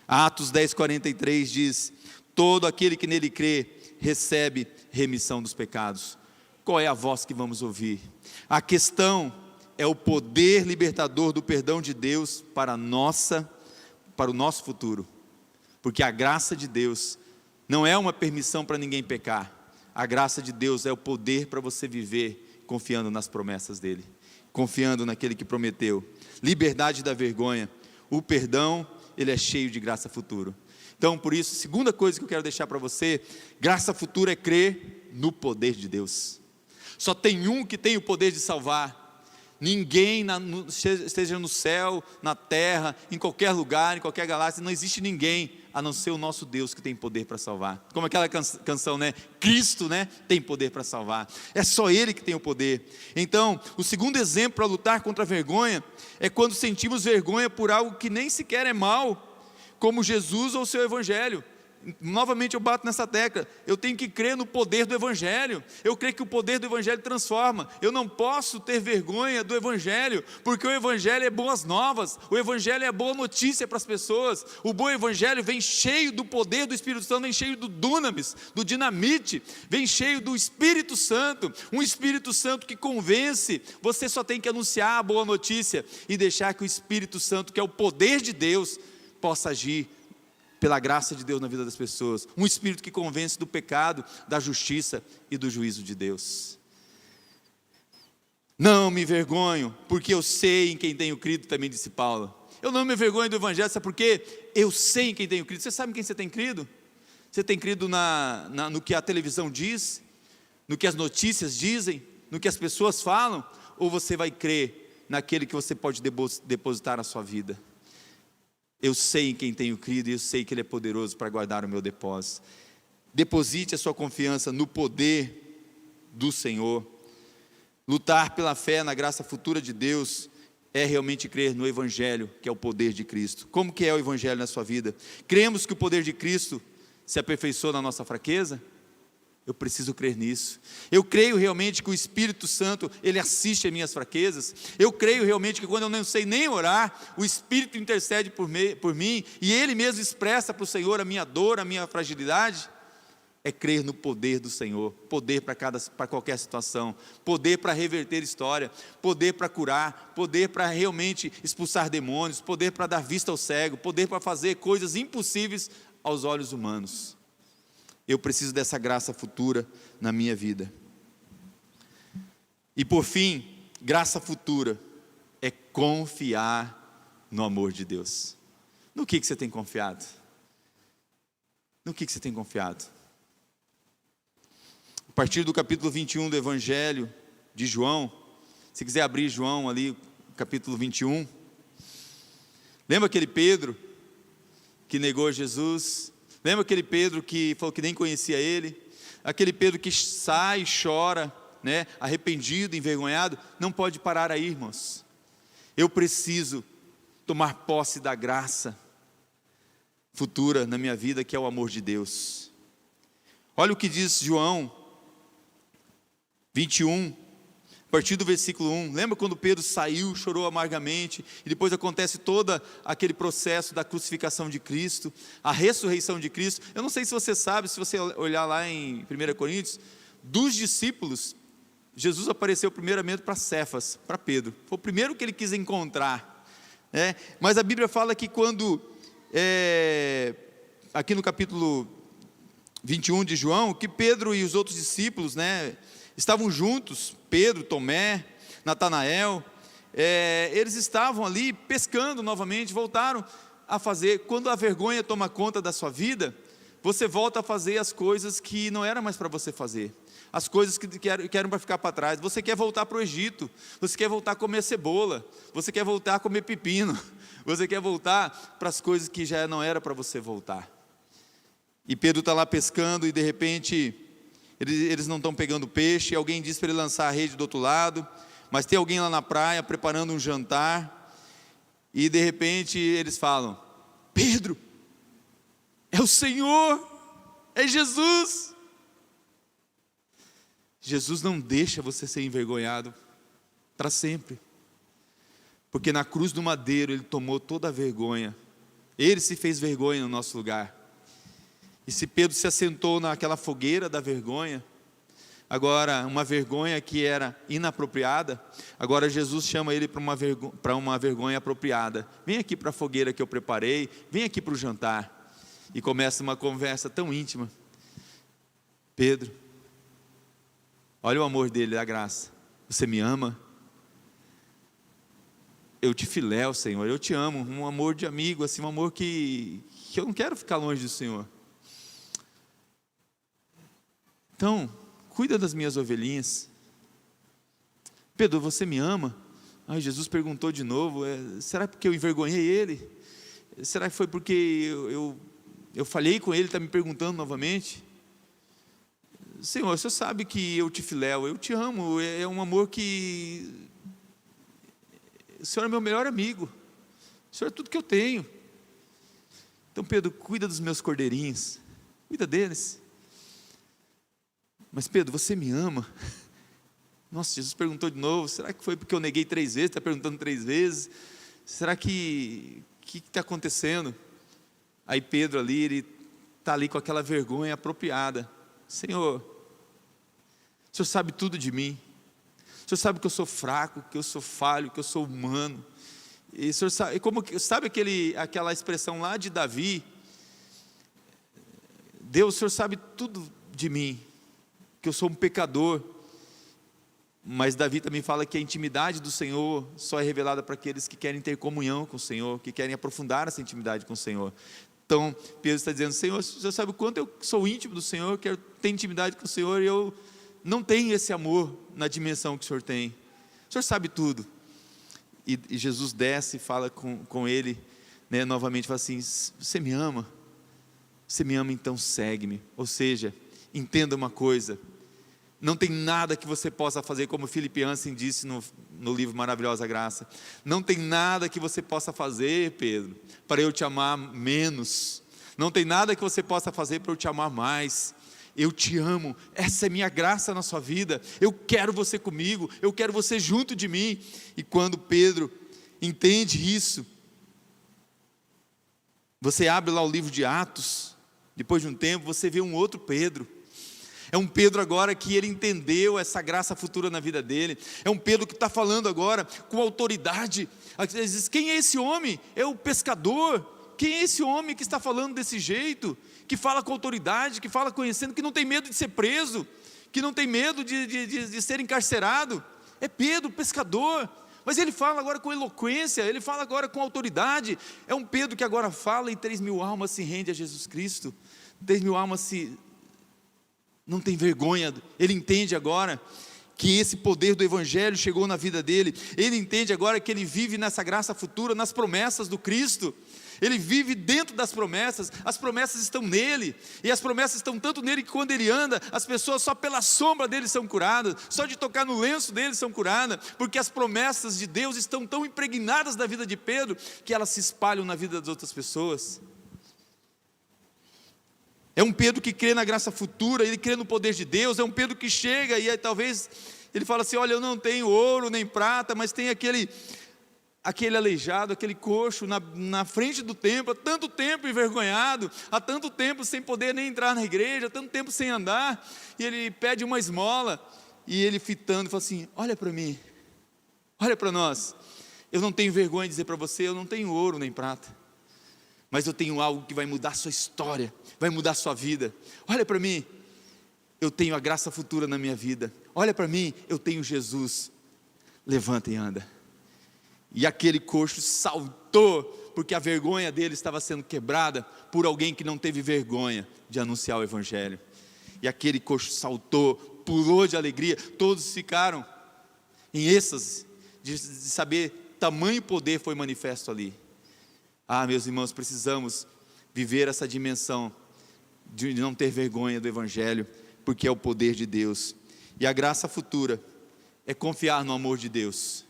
Atos 10,43 diz: todo aquele que nele crê, recebe remissão dos pecados. Qual é a voz que vamos ouvir? A questão é o poder libertador do perdão de Deus para o nosso futuro. Porque a graça de Deus não é uma permissão para ninguém pecar. A graça de Deus é o poder para você viver confiando nas promessas dEle, confiando naquele que prometeu. Liberdade da vergonha. O perdão, ele é cheio de graça futura. Então, por isso, segunda coisa que eu quero deixar para você: graça futura é crer no poder de Deus. Só tem um que tem o poder de salvar. Ninguém, esteja no céu, na terra, em qualquer lugar, em qualquer galáxia, não existe ninguém a não ser o nosso Deus que tem poder para salvar. Como aquela canção, né? Cristo, né? Tem poder para salvar. É só Ele que tem o poder. Então, o segundo exemplo para lutar contra a vergonha é quando sentimos vergonha por algo que nem sequer é mal, como Jesus ou o seu Evangelho. Novamente eu bato nessa tecla: eu tenho que crer no poder do Evangelho. Eu creio que o poder do Evangelho transforma. Eu não posso ter vergonha do Evangelho, porque o Evangelho é boas novas, o Evangelho é boa notícia para as pessoas. O bom Evangelho vem cheio do poder do Espírito Santo, vem cheio do dunamis, do dinamite, vem cheio do Espírito Santo, um Espírito Santo que convence. Você só tem que anunciar a boa notícia e deixar que o Espírito Santo, que é o poder de Deus, possa agir pela graça de Deus na vida das pessoas. Um Espírito que convence do pecado, da justiça e do juízo de Deus. Não me envergonho, porque eu sei em quem tenho crido, também disse Paulo. Eu não me envergonho do Evangelho, sabe por quê? Eu sei em quem tenho crido. Você sabe em quem você tem crido? Você tem crido no que a televisão diz? No que as notícias dizem? No que as pessoas falam? Ou você vai crer naquele que você pode depositar a sua vida? Eu sei em quem tenho crido e eu sei que Ele é poderoso para guardar o meu depósito. Deposite a sua confiança no poder do Senhor. Lutar pela fé na graça futura de Deus é realmente crer no Evangelho, que é o poder de Cristo. Como que é o Evangelho na sua vida? Cremos que o poder de Cristo se aperfeiçoa na nossa fraqueza? Eu preciso crer nisso. Eu creio realmente que o Espírito Santo, Ele assiste às minhas fraquezas. Eu creio realmente que quando eu não sei nem orar, o Espírito intercede por mim, e Ele mesmo expressa para o Senhor a minha dor, a minha fragilidade. É crer no poder do Senhor, poder para qualquer situação, poder para reverter história, poder para curar, poder para realmente expulsar demônios, poder para dar vista ao cego, poder para fazer coisas impossíveis aos olhos humanos. Eu preciso dessa graça futura na minha vida. E por fim, graça futura é confiar no amor de Deus. No que você tem confiado? No que você tem confiado? a partir do capítulo 21 do Evangelho de João. Se quiser abrir João ali, capítulo 21. Lembra aquele Pedro que negou Jesus? Lembra aquele Pedro que falou que nem conhecia ele? Aquele Pedro que sai e chora, né, arrependido, envergonhado? Não pode parar aí, irmãos. Eu preciso tomar posse da graça futura na minha vida, que é o amor de Deus. Olha o que diz João 21, a partir do versículo 1. Lembra quando Pedro saiu, chorou amargamente, e depois acontece todo aquele processo da crucificação de Cristo, a ressurreição de Cristo. Eu não sei se você sabe, se você olhar lá em 1 Coríntios, dos discípulos, Jesus apareceu primeiramente para Cefas, para Pedro. Foi o primeiro que ele quis encontrar, né? Mas a Bíblia fala que quando, aqui no capítulo 21 de João, que Pedro e os outros discípulos, né, estavam juntos, Pedro, Tomé, Natanael, eles estavam ali pescando novamente, voltaram a fazer. Quando a vergonha toma conta da sua vida, você volta a fazer as coisas que não era mais para você fazer, as coisas que eram para ficar para trás. Você quer voltar para o Egito, você quer voltar a comer cebola, você quer voltar a comer pepino, você quer voltar para as coisas que já não era para você voltar. E Pedro está lá pescando e de repente eles não estão pegando peixe, alguém diz para ele lançar a rede do outro lado, mas tem alguém lá na praia preparando um jantar, e de repente eles falam: Pedro, é o Senhor, é Jesus. Jesus não deixa você ser envergonhado para sempre, porque na cruz do madeiro Ele tomou toda a vergonha, Ele se fez vergonha no nosso lugar. E se Pedro se assentou naquela fogueira da vergonha, agora uma vergonha que era inapropriada, agora Jesus chama ele para uma vergonha apropriada. Vem aqui para a fogueira que eu preparei, vem aqui para o jantar. E começa uma conversa tão íntima. Pedro, olha o amor dele, a graça. Você me ama? Eu te filéu, Senhor, eu te amo. Um amor de amigo, assim, um amor que eu não quero ficar longe do Senhor. Então, cuida das minhas ovelhinhas. Pedro, você me ama? Ai, Jesus perguntou de novo, será porque eu envergonhei ele? Será que foi porque eu falhei com ele, está me perguntando novamente? Senhor, o Senhor sabe que eu te filéu, eu te amo, é um amor que... O Senhor é meu melhor amigo, o Senhor é tudo que eu tenho. Então Pedro, cuida dos meus cordeirinhos, cuida deles. Mas Pedro, você me ama? Nossa, Jesus perguntou de novo, será que foi porque eu neguei 3 vezes, está perguntando 3 vezes? Será que está acontecendo? Aí Pedro ali, ele está ali com aquela vergonha apropriada. Senhor, o Senhor sabe tudo de mim, o Senhor sabe que eu sou fraco, que eu sou falho, que eu sou humano. E o Senhor sabe aquela expressão lá de Davi, Deus, o Senhor sabe tudo de mim, que eu sou um pecador. Mas Davi também fala que a intimidade do Senhor só é revelada para aqueles que querem ter comunhão com o Senhor, que querem aprofundar essa intimidade com o Senhor. Então Pedro está dizendo: Senhor, o Senhor sabe o quanto eu sou íntimo do Senhor, quero ter intimidade com o Senhor, e eu não tenho esse amor na dimensão que o Senhor tem. O Senhor sabe tudo. E Jesus desce e fala com ele, né, novamente, fala assim: você me ama? Você me ama, então segue-me. Ou seja, entenda uma coisa, não tem nada que você possa fazer, como Philip Yancey disse no livro Maravilhosa Graça, não tem nada que você possa fazer, Pedro, para eu te amar menos, não tem nada que você possa fazer para eu te amar mais. Eu te amo, essa é minha graça na sua vida, eu quero você comigo, eu quero você junto de mim. E quando Pedro entende isso, você abre lá o livro de Atos, depois de um tempo você vê um outro Pedro. É um Pedro agora que ele entendeu essa graça futura na vida dele. É um Pedro que está falando agora com autoridade. Ele diz: quem é esse homem? É o pescador. Quem é esse homem que está falando desse jeito? Que fala com autoridade, que fala conhecendo, que não tem medo de ser preso, que não tem medo de ser encarcerado. É Pedro, pescador. Mas ele fala agora com eloquência, ele fala agora com autoridade. É um Pedro que agora fala e 3.000 almas se rendem a Jesus Cristo. 3.000 almas não tem vergonha, ele entende agora que esse poder do Evangelho chegou na vida dele, ele entende agora que ele vive nessa graça futura, nas promessas do Cristo, ele vive dentro das promessas, as promessas estão nele, e as promessas estão tanto nele que quando ele anda, as pessoas só pela sombra dele são curadas, só de tocar no lenço dele são curadas, porque as promessas de Deus estão tão impregnadas na vida de Pedro, que elas se espalham na vida das outras pessoas. É um Pedro que crê na graça futura, ele crê no poder de Deus, é um Pedro que chega e aí, talvez ele fala assim, olha, eu não tenho ouro nem prata, mas tem aquele aleijado, aquele coxo na frente do templo, há tanto tempo envergonhado, há tanto tempo sem poder nem entrar na igreja, há tanto tempo sem andar, e ele pede uma esmola, e ele fitando, fala assim, olha para mim, olha para nós, eu não tenho vergonha de dizer para você, eu não tenho ouro nem prata, mas eu tenho algo que vai mudar a sua história, vai mudar a sua vida. Olha para mim, eu tenho a graça futura na minha vida. Olha para mim, eu tenho Jesus. Levanta e anda. E aquele coxo saltou, porque a vergonha dele estava sendo quebrada por alguém que não teve vergonha de anunciar o Evangelho. E aquele coxo saltou, pulou de alegria, todos ficaram em êxtase de saber tamanho poder foi manifesto ali. Ah, meus irmãos, precisamos viver essa dimensão de não ter vergonha do Evangelho, porque é o poder de Deus. E a graça futura é confiar no amor de Deus,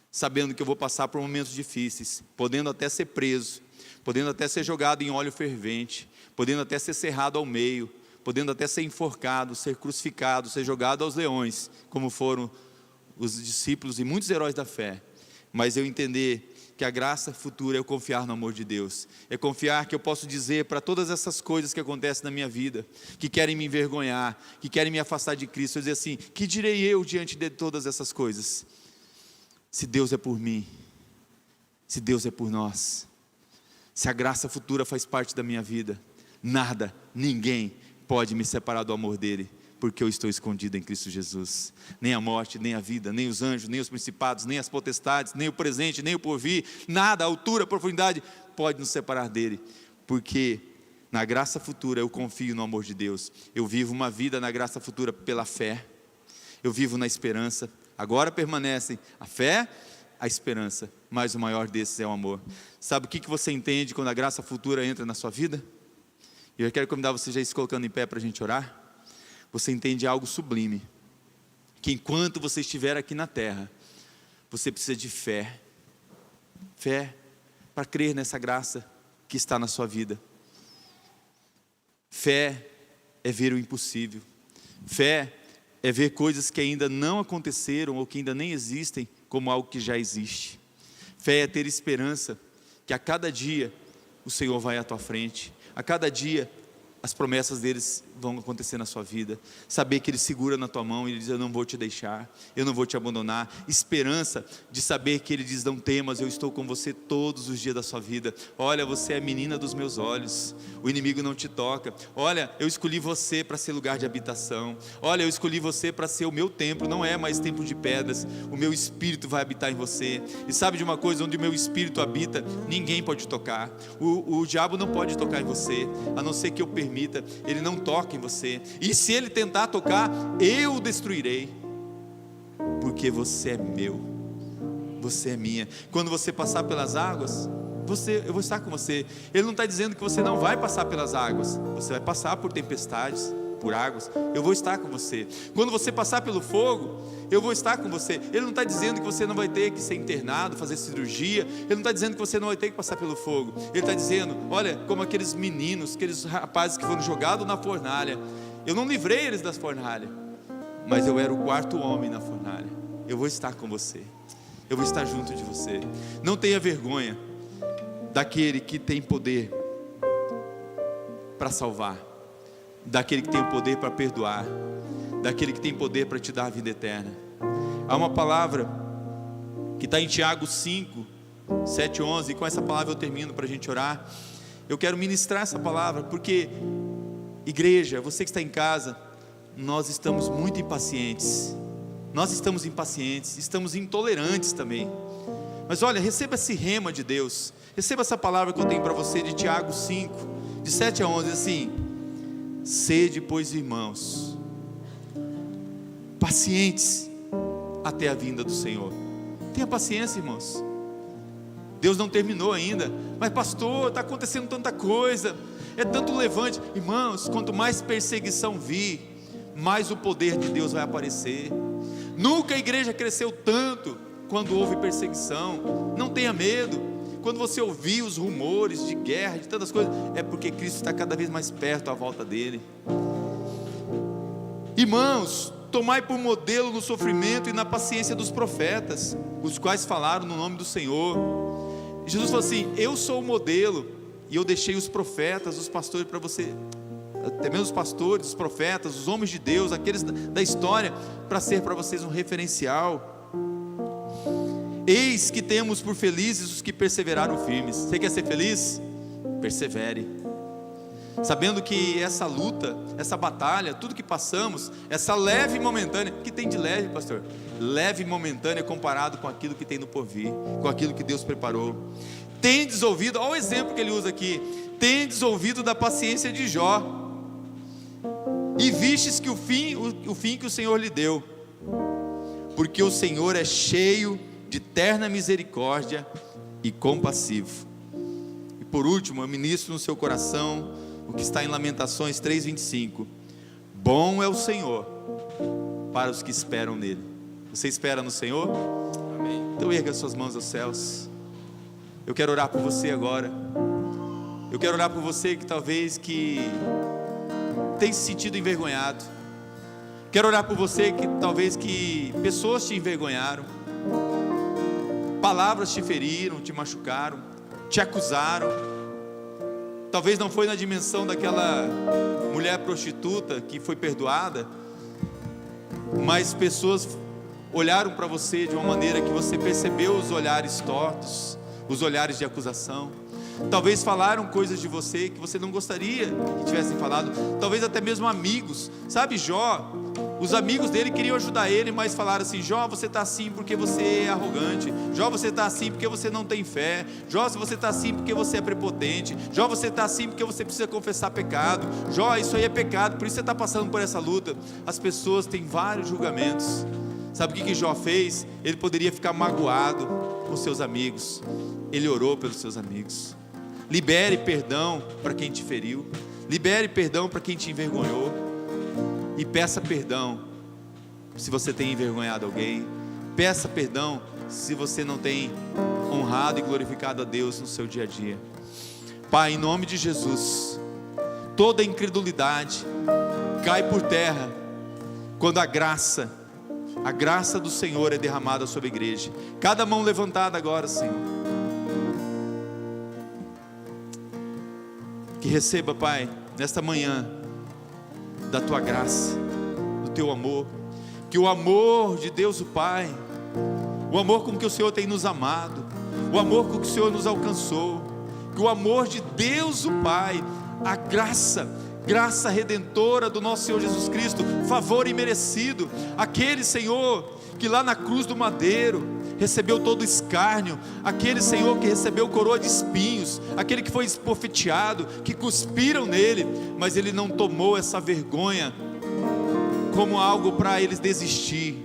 sabendo que eu vou passar por momentos difíceis, podendo até ser preso, podendo até ser jogado em óleo fervente, podendo até ser cerrado ao meio, podendo até ser enforcado, ser crucificado, ser jogado aos leões, como foram os discípulos e muitos heróis da fé. Mas eu entender que a graça futura é eu confiar no amor de Deus, é confiar que eu posso dizer para todas essas coisas que acontecem na minha vida, que querem me envergonhar, que querem me afastar de Cristo, eu dizer assim, que direi eu diante de todas essas coisas? Se Deus é por mim, se Deus é por nós, se a graça futura faz parte da minha vida, nada, ninguém pode me separar do amor dele, porque eu estou escondido em Cristo Jesus. Nem a morte, nem a vida, nem os anjos, nem os principados, nem as potestades, nem o presente, nem o porvir, nada, a altura, a profundidade, pode nos separar dele, porque na graça futura eu confio no amor de Deus, eu vivo uma vida na graça futura pela fé, eu vivo na esperança, agora permanecem a fé, a esperança, mas o maior desses é o amor. Sabe o que você entende quando a graça futura entra na sua vida? Eu quero convidar você já se colocando em pé para a gente orar. Você entende algo sublime, que enquanto você estiver aqui na terra, você precisa de fé, para crer nessa graça que está na sua vida. Fé é ver o impossível, fé é ver coisas que ainda não aconteceram, ou que ainda nem existem, como algo que já existe. Fé é ter esperança, que a cada dia o Senhor vai à tua frente, a cada dia as promessas deles vão acontecer na sua vida, saber que Ele segura na tua mão e Ele diz, eu não vou te deixar, eu não vou te abandonar, esperança de saber que Ele diz, não temas, eu estou com você todos os dias da sua vida, olha, você é a menina dos meus olhos, o inimigo não te toca, olha, eu escolhi você para ser lugar de habitação, olha, eu escolhi você para ser o meu templo, não é mais templo de pedras, o meu Espírito vai habitar em você, e sabe de uma coisa, onde o meu Espírito habita, ninguém pode tocar, o diabo não pode tocar em você, a não ser que eu permita, ele não toca em você, e se ele tentar tocar, eu o destruirei, porque você é meu, você é minha. Quando você passar pelas águas, eu vou estar com você. Ele não está dizendo que você não vai passar pelas águas, você vai passar por tempestades, por águas, eu vou estar com você. Quando você passar pelo fogo, eu vou estar com você. Ele não está dizendo que você não vai ter que ser internado, fazer cirurgia, ele não está dizendo que você não vai ter que passar pelo fogo, ele está dizendo, olha, como aqueles meninos, aqueles rapazes que foram jogados na fornalha, eu não livrei eles das fornalhas, mas eu era o quarto homem na fornalha, eu vou estar com você, eu vou estar junto de você. Não tenha vergonha daquele que tem poder para salvar, daquele que tem o poder para perdoar, daquele que tem poder para te dar a vida eterna. Há uma palavra que está em Tiago 5, 7, 11, e com essa palavra eu termino para a gente orar. Eu quero ministrar essa palavra, porque igreja, você que está em casa, nós estamos muito impacientes, estamos intolerantes também, mas olha, receba esse rema de Deus, receba essa palavra que eu tenho para você de Tiago 5, de 7 a 11, assim, Sede, pois, irmãos, pacientes até a vinda do Senhor. Tenha paciência, irmãos. Deus não terminou ainda. Mas pastor, está acontecendo tanta coisa, é tanto levante. Irmãos, quanto mais perseguição vir, mais o poder de Deus vai aparecer. Nunca a igreja cresceu tanto quando houve perseguição. Não tenha medo. Quando você ouvir os rumores de guerra, de tantas coisas, é porque Cristo está cada vez mais perto à volta dele. Irmãos, tomai por modelo no sofrimento e na paciência dos profetas, os quais falaram no nome do Senhor. Jesus falou assim: eu sou o modelo, e eu deixei os profetas, os pastores para você, até mesmo os pastores, os profetas, os homens de Deus, aqueles da história, para ser para vocês um referencial. Eis que temos por felizes os que perseveraram firmes. Você quer ser feliz? Persevere, sabendo que essa luta, essa batalha, tudo que passamos, essa leve e momentânea, o que tem de leve, pastor? Leve e momentânea comparado com aquilo que tem no porvir, com aquilo que Deus preparou. Tendes ouvido, olha o exemplo que ele usa aqui: tendes ouvido da paciência de Jó, e vistes que o fim que o Senhor lhe deu, porque o Senhor é cheio de terna misericórdia e compassivo. E por último, eu ministro no seu coração o que está em Lamentações 3:25. Bom é o Senhor para os que esperam nele. Você espera no Senhor? Amém. Então erga suas mãos aos céus. Eu quero orar por você agora. Eu quero orar por você que talvez tem se sentido envergonhado. Quero orar por você que talvez pessoas te envergonharam, palavras te feriram, te machucaram, te acusaram. Talvez não foi na dimensão daquela mulher prostituta que foi perdoada, mas pessoas olharam para você de uma maneira que você percebeu os olhares tortos, os olhares de acusação. Talvez falaram coisas de você que você não gostaria que tivessem falado. Talvez até mesmo amigos. Sabe Jó? Os amigos dele queriam ajudar ele, mas falaram assim: Jó, você está assim porque você é arrogante. Jó, você está assim porque você não tem fé. Jó, você está assim porque você é prepotente. Jó, você está assim porque você precisa confessar pecado. Jó, isso aí é pecado, por isso você está passando por essa luta. As pessoas têm vários julgamentos. Sabe o que Jó fez? Ele poderia ficar magoado com seus amigos. Ele orou pelos seus amigos. Libere perdão para quem te feriu. Libere perdão para quem te envergonhou. E peça perdão se você tem envergonhado alguém. Peça perdão se você não tem honrado e glorificado a Deus no seu dia a dia. Pai, em nome de Jesus, toda incredulidade cai por terra quando a graça do Senhor é derramada sobre a igreja. Cada mão levantada agora, Senhor. Que receba, Pai, nesta manhã, da Tua graça, do Teu amor. Que o amor de Deus o Pai, o amor com que o Senhor tem nos amado, o amor com que o Senhor nos alcançou, que o amor de Deus o Pai, a graça redentora do nosso Senhor Jesus Cristo, favor imerecido, aquele Senhor que lá na cruz do madeiro recebeu todo o escárnio, aquele Senhor que recebeu coroa de espinhos, aquele que foi esbofeteado, que cuspiram nele, mas ele não tomou essa vergonha como algo para eles desistir,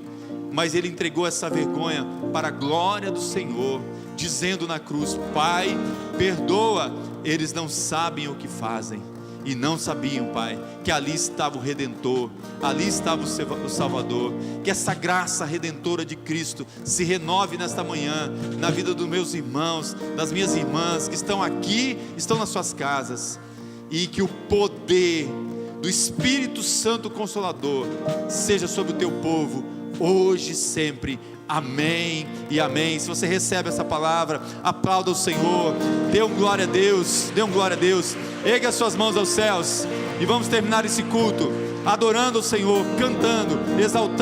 mas ele entregou essa vergonha para a glória do Senhor, dizendo na cruz: Pai, perdoa, eles não sabem o que fazem. E não sabiam, Pai, que ali estava o Redentor, ali estava o Salvador. Que essa graça redentora de Cristo se renove nesta manhã na vida dos meus irmãos, das minhas irmãs que estão aqui, estão nas suas casas. E que o poder do Espírito Santo Consolador seja sobre o teu povo, hoje e sempre. Amém e amém. Se você recebe essa palavra, aplauda o Senhor, dê um glória a Deus, dê um glória a Deus. Ergue as suas mãos aos céus e vamos terminar esse culto adorando o Senhor, cantando, exaltando